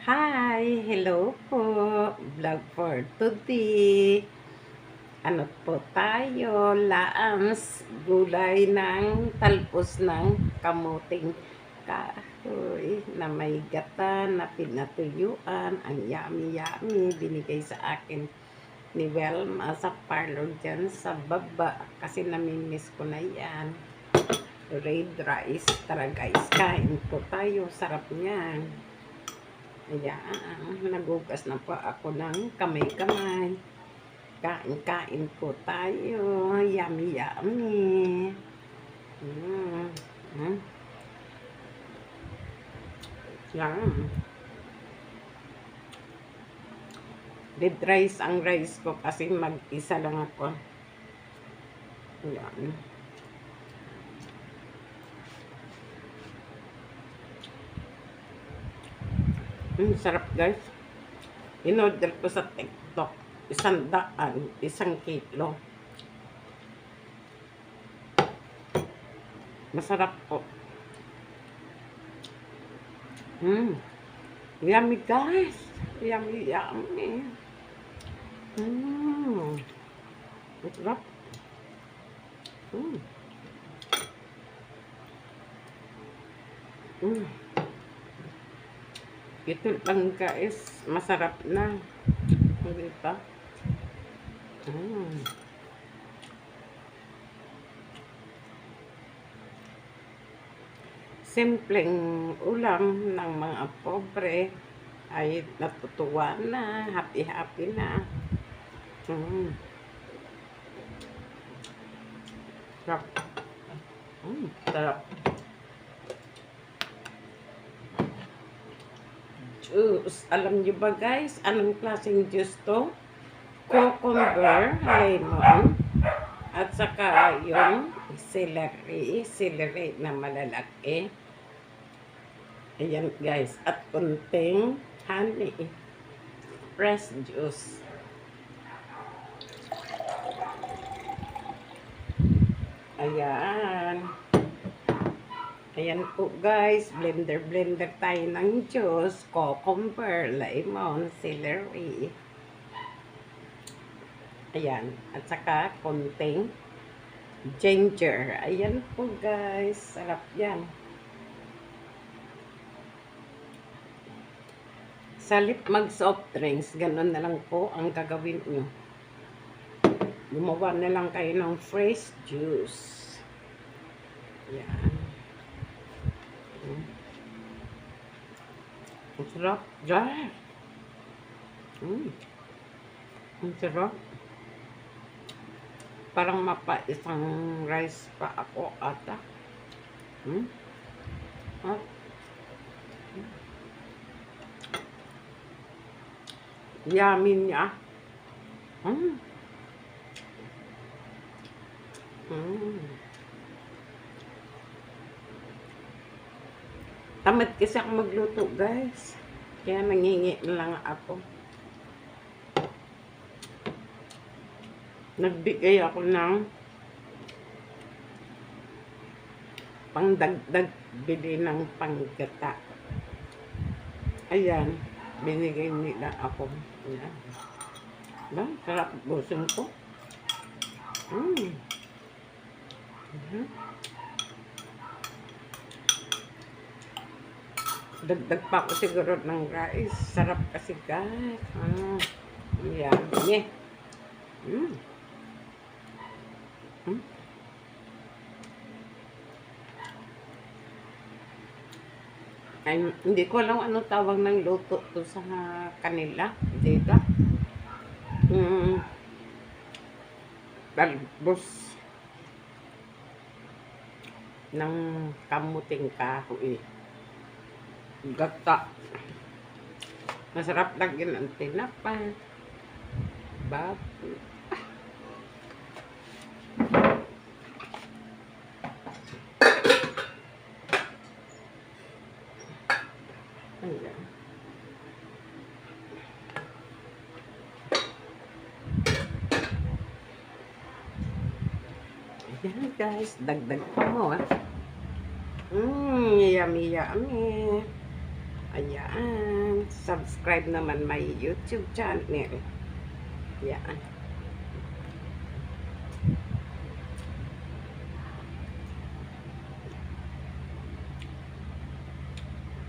Hi! Hello po! Vlog for today. Ano po tayo? Laams, gulay ng talpos ng kamuting kahoy na may gata na pinatuyuan. Ang yummy-yummy. Binigay sa akin ni Welma sa parlor dyan sa baba. Kasi namimiss ko na yan. Red rice. Tara guys, kain po tayo. Sarap niyan. Ayan, nagugas na po ako ng kamay-kamay. Kain-kain po tayo. Yummy, yummy. Mm. Mm. Yan. Red rice ang rice ko kasi mag-isa lang ako. Yan. Sarap guys. In-order ko sa TikTok. 100, 1 kilo. Masarap po. Yummy guys. Yummy, yummy. Masarap. Ito lang guys, masarap na. Hindi pa. Simpleng ulam ng mga pobre ay natutuwa na, happy-happy na. Sarap. Sarap. Juice. Alam nyo ba guys, anong klaseng juice to? Cucumber, lemon, at saka yung celery na malalaki. Ayan guys, at kunting honey, fresh juice. Ayan. Ayan po guys, blender tayo ng juice, cucumber, lemon, celery. Ayan, at saka konting ginger. Ayan po guys, sarap yan. Salip mag soft drinks, ganun na lang po ang gagawin nyo. Gumawa na lang kayo ng fresh juice. Ayan. Ang sarap. Dyan. Ang sarap. Parang isang rice pa ako ata. Yummy niya. Tamad kasi ako magluto guys. Kaya nangingi na lang ako. Nagbigay ako ng pangdagdag bili ng panggata. Ayan, binigay nila ako. Ayan. Diba? Sarap busing ko. Dagdag pa ako siguro ng rice. Sarap kasi guys. Ayan. Yeah. Ay, hindi ko alam ano tawag ng luto to sa kanila. Dito. Talbos ng kamuting kahoy. Gata. Masarap lagyan ng tinapay. Baboy. Ayan. Ayan guys, dagdag pa mo yummy yummy. Ayan. subscribe naman my YouTube channel. Yan.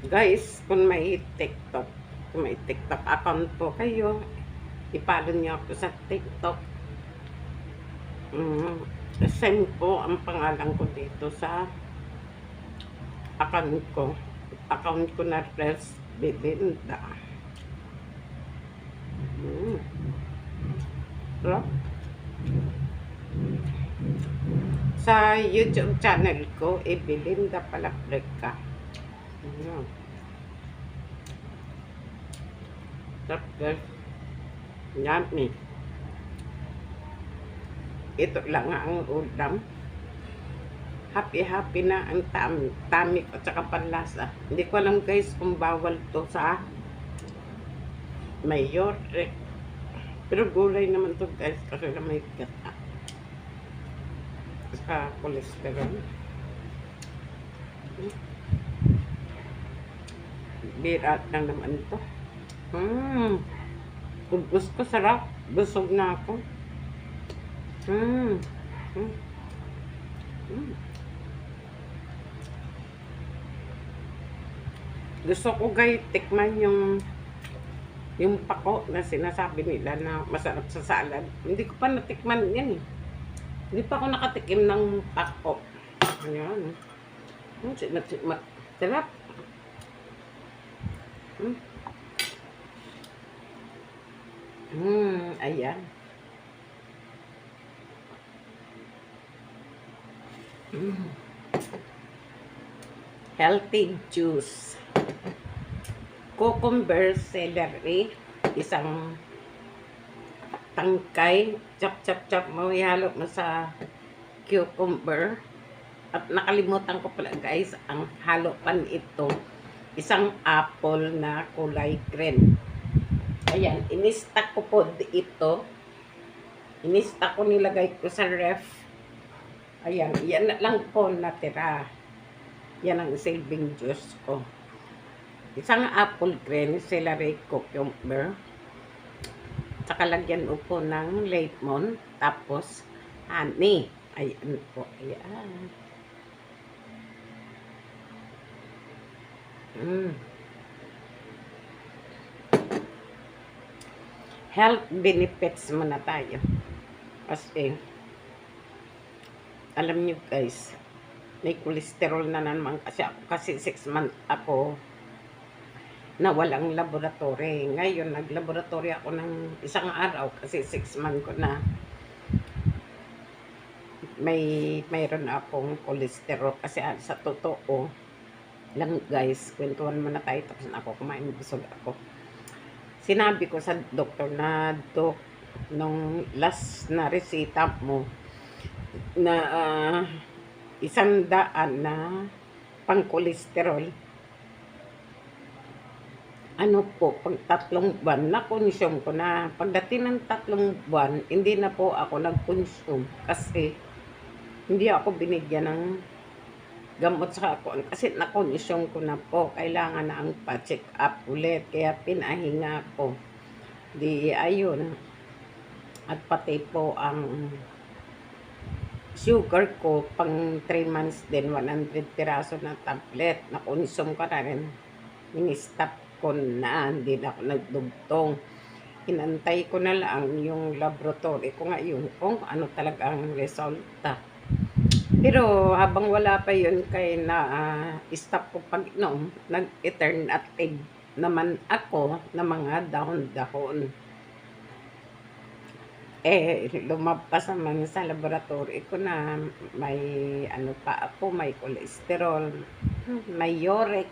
Guys, kung may TikTok account po kayo, i-follow niyo ako sa TikTok. Same po ang pangalan ko dito sa account ko. Account ko na Res Belinda. Sa YouTube channel ko, Belinda Palapreka. Tapos, yummy. Ito lang ang ulam. Happy na ang tummy ko at saka panlasa. Hindi ko alam guys kung bawal to sa mayor. Pero gulay naman to guys kasi may gata. Sa cholesterol. Birat lang naman ito. Gusto ko sarap. Busog na ako. Gusto ko guys tikman yung pako na sinasabi nila na masarap sa salad. Hindi ko pa natikman yan eh. Hindi pa ako nakatikim ng pako. Ayan. Sarap. Ayan. Healthy juice. Cucumber, celery, isang tangkay, chop mo, ihalo mo sa cucumber. At nakalimutan ko pala guys, ang halo pan ito, isang apple na kulay green. Ayan, in-stack ko po ito. In-stack ko, nilagay ko sa ref. Ayan, yan na lang po natira. Yan ang saving juice ko. Isang apple green, celery, cucumber. Saka lagyan po ng lemon. Tapos, honey. Ayan po, ayan. Health benefits muna tayo. Kasi, alam nyo guys, may cholesterol na naman kasi 6 months ako na walang laboratory. Ngayon, nag-laboratory ako ng isang araw kasi 6 months ko na mayroon akong cholesterol kasi sa totoo lang guys, kwentuhan muna tayo tapos na ako kumain, busog ako. Sinabi ko sa doktor na, Dok, nung last na resita mo na 100 na pang cholesterol, ano po, pag 3 buwan na consume ko na. Pagdating ng 3 buwan, hindi na po ako nag-consume kasi hindi ako binigyan ng gamot sa ako. Kasi na-consume ko na po. Kailangan na ang pa-check up ulit. Kaya pinahinga ko. Di ayun. At pati po ang sugar ko, pang 3 months din, 100 piraso na tablet. Na-consume ko na rin. In-stop ko na. Hindi na ako nagdugtong. Inantay ko na lang yung laboratory ko ngayon kung ano talaga ang resulta. Pero habang wala pa yun kay stop ko pag-inom, nag-alternative naman ako na mga dahon-dahon. Lumabas naman sa laboratory ko na may ano pa ako, may cholesterol, may uric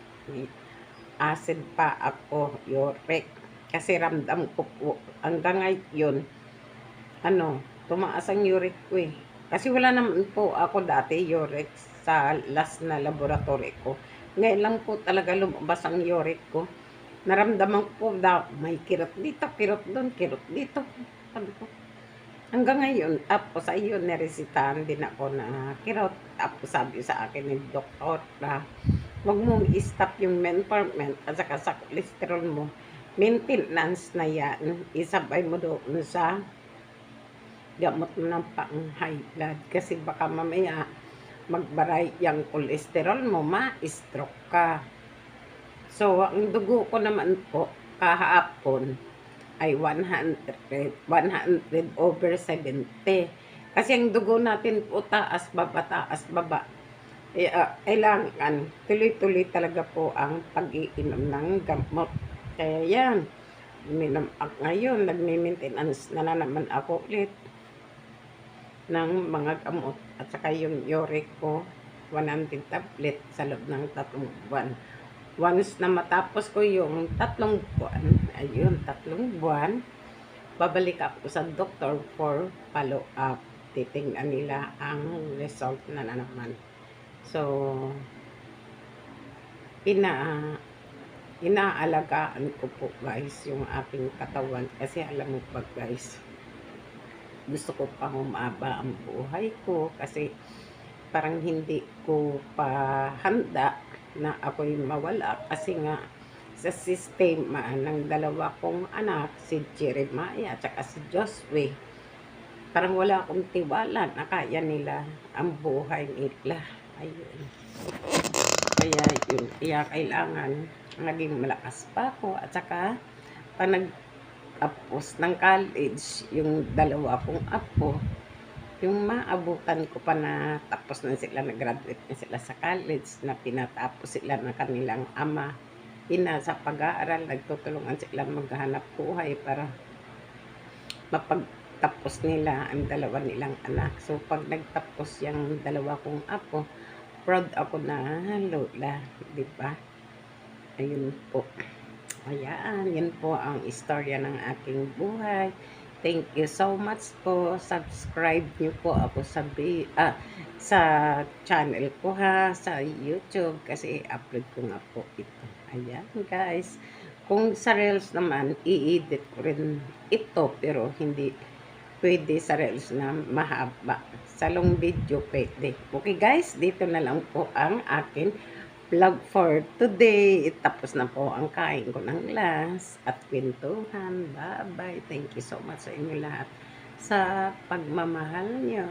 acid pa ako, uric. Kasi ramdam ko po, hanggang ngayon, tumaas ang uric ko eh. Kasi wala naman po ako dati uric sa last na laboratory ko. Ngayon lang po talaga lumabas ang uric ko. Naramdaman ko na may kirot dito, kirot doon, kirot dito. Sabi ko, hanggang ngayon, tapos ayun, naresitahan din ako na kirot. Tapos sabi sa akin ng doktor na huwag mong i-stop yung metformin at saka sa cholesterol mo. maintenance na yan, isabay mo doon sa gamot mo ng pang high blood kasi baka mamaya magbaray yung cholesterol mo, ma-stroke ka. So, ang dugo ko naman po kahapon ay 100 over 70. Kasi ang dugo natin po taas baba. Kailangan tuloy-tuloy talaga po ang pag-iinom ng gamot. Kaya yan, ngayon nagme-maintenance na naman ako ulit ng mga gamot at saka yung uric ko 100 tablet sa loob ng 3 buwan. Once na matapos ko yung 3 buwan, ayun, 3 buwan, babalik ako sa doctor for follow-up. Titingnan nila ang result na naman. So, inaalagaan ko po guys yung aking katawan kasi alam mo ba guys, gusto ko pang umaba ang buhay ko kasi parang hindi ko pa handa na ako'y mawala kasi nga sa sistema ng 2 kong anak, si Jeremiah at saka si Josue, parang wala akong tiwala na kaya nila ang buhay nila. Ayun. Kaya kailangan naging malakas pa ako at saka pag nagtapos ng college, yung 2 kong apo, yung maabutan ko pa na tapos na sila, nag-graduate na sila sa college, na pinatapos sila ng kanilang ama, sa pag-aaral, nagtutulungan sila maghanap buhay para mapagtapos nila ang 2 nilang anak. So, pag nagtapos yung 2 kong apo, proud ako na lola, di ba? Ayun po. Ayan, yun po ang istorya ng aking buhay. Thank you so much po. Subscribe niyo po ako sa channel ko ha, sa YouTube kasi i-upload ko nga po ito. Ayan guys. Kung sa Reels naman, i-edit ko rin ito pero hindi pwede sa Reels na mahaba. Sa long video pwede. Okay guys, dito na lang po ang akin vlog for today. Tapos na po ang kain ko ng last at kwentuhan. Bye-bye. Thank you so much sa inyo lahat sa pagmamahal nyo.